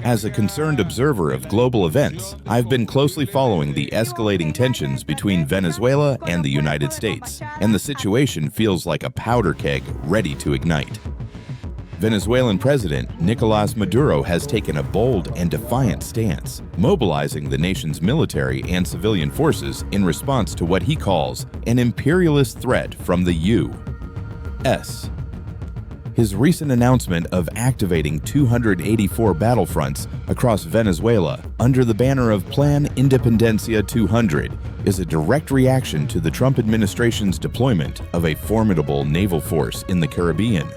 As a concerned observer of global events, I've been closely following the escalating tensions between Venezuela and the United States, and the situation feels like a powder keg ready to ignite. Venezuelan President Nicolás Maduro has taken a bold and defiant stance, mobilizing the nation's military and civilian forces in response to what he calls an imperialist threat from the U.S. His recent announcement of activating 284 battlefronts across Venezuela under the banner of Plan Independencia 200 is a direct reaction to the Trump administration's deployment of a formidable naval force in the Caribbean.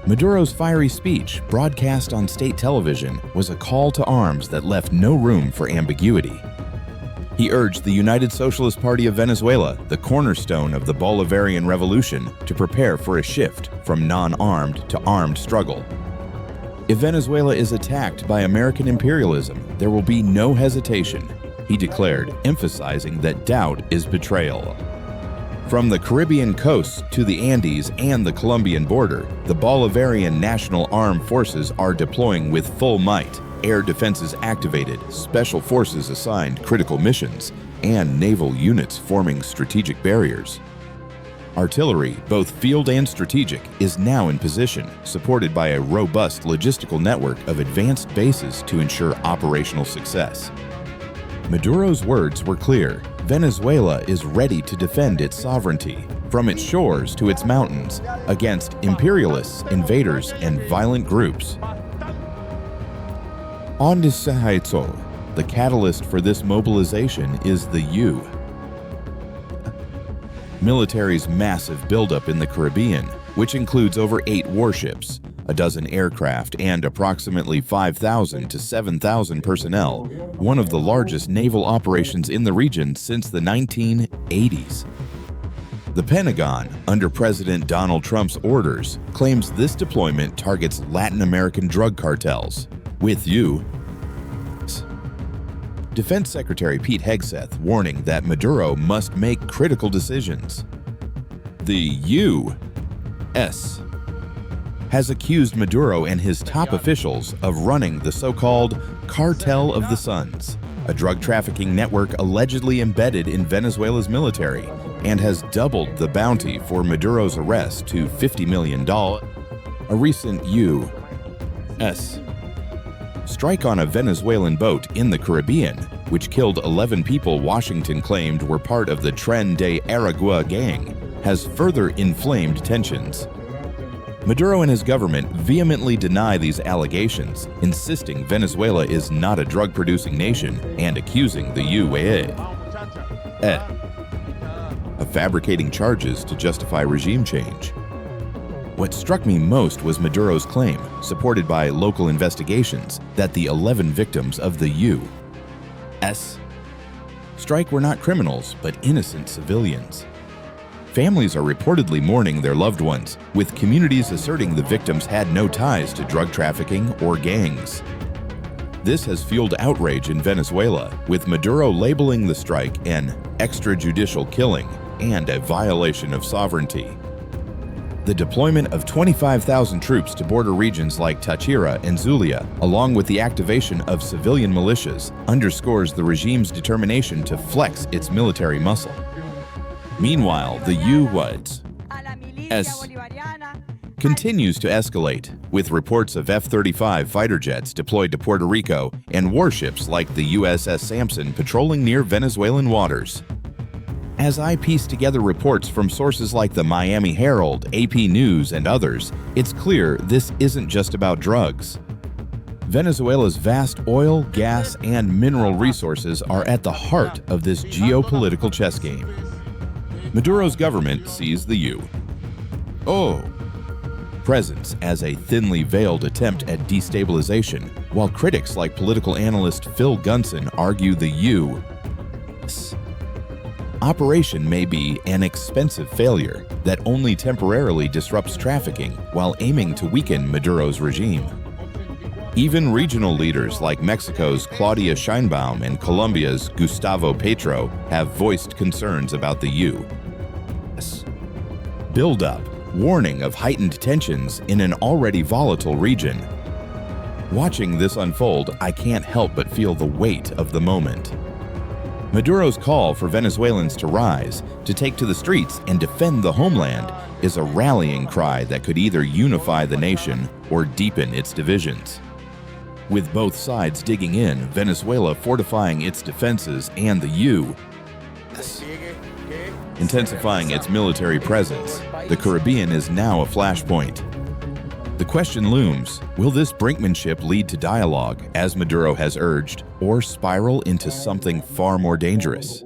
Maduro's fiery speech, broadcast on state television, was a call to arms that left no room for ambiguity. He urged the United Socialist Party of Venezuela, the cornerstone of the Bolivarian Revolution, to prepare for a shift from non-armed to armed struggle. If Venezuela is attacked by American imperialism, there will be no hesitation, he declared, emphasizing that doubt is betrayal. From the Caribbean coast to the Andes and the Colombian border, the Bolivarian National Armed Forces are deploying with full might. Air defenses activated, special forces assigned critical missions, and naval units forming strategic barriers. Artillery, both field and strategic, is now in position, supported by a robust logistical network of advanced bases to ensure operational success. Maduro's words were clear. Venezuela is ready to defend its sovereignty, from its shores to its mountains, against imperialists, invaders, and violent groups. On this the catalyst for this mobilization is the U.S. military's massive buildup in the Caribbean, which includes over 8 warships, a dozen aircraft, and approximately 5,000 to 7,000 personnel, one of the largest naval operations in the region since the 1980s. The Pentagon, under President Donald Trump's orders, claims this deployment targets Latin American drug cartels, with U.S. Defense Secretary Pete Hegseth warning that Maduro must make critical decisions. The U.S. has accused Maduro and his top officials of running the so-called Cartel of the Suns, a drug trafficking network allegedly embedded in Venezuela's military, and has doubled the bounty for Maduro's arrest to $50 million. A recent U.S. strike on a Venezuelan boat in the Caribbean, which killed 11 people Washington claimed were part of the Tren de Aragua gang, has further inflamed tensions. Maduro and his government vehemently deny these allegations, insisting Venezuela is not a drug-producing nation and accusing the U.S. of fabricating charges to justify regime change. What struck me most was Maduro's claim, supported by local investigations, that the 11 victims of the U.S. strike were not criminals, but innocent civilians. Families are reportedly mourning their loved ones, with communities asserting the victims had no ties to drug trafficking or gangs. This has fueled outrage in Venezuela, with Maduro labeling the strike an extrajudicial killing and a violation of sovereignty. The deployment of 25,000 troops to border regions like Táchira and Zulia, along with the activation of civilian militias, underscores the regime's determination to flex its military muscle. Meanwhile, the U.S. continues to escalate, with reports of F-35 fighter jets deployed to Puerto Rico and warships like the USS Sampson patrolling near Venezuelan waters. As I piece together reports from sources like the Miami Herald, AP News, and others, it's clear this isn't just about drugs. Venezuela's vast oil, gas, and mineral resources are at the heart of this geopolitical chess game. Maduro's government sees the U.S. presence as a thinly veiled attempt at destabilization, while critics like political analyst Phil Gunson argue the U.S. operation may be an expensive failure that only temporarily disrupts trafficking while aiming to weaken Maduro's regime. Even regional leaders like Mexico's Claudia Sheinbaum and Colombia's Gustavo Petro have voiced concerns about the U.S. build-up, warning of heightened tensions in an already volatile region. Watching this unfold, I can't help but feel the weight of the moment. Maduro's call for Venezuelans to rise, to take to the streets and defend the homeland, is a rallying cry that could either unify the nation or deepen its divisions. With both sides digging in, Venezuela fortifying its defenses, and the U.S. intensifying its military presence, the Caribbean is now a flashpoint. The question looms, will this brinkmanship lead to dialogue, as Maduro has urged, or spiral into something far more dangerous?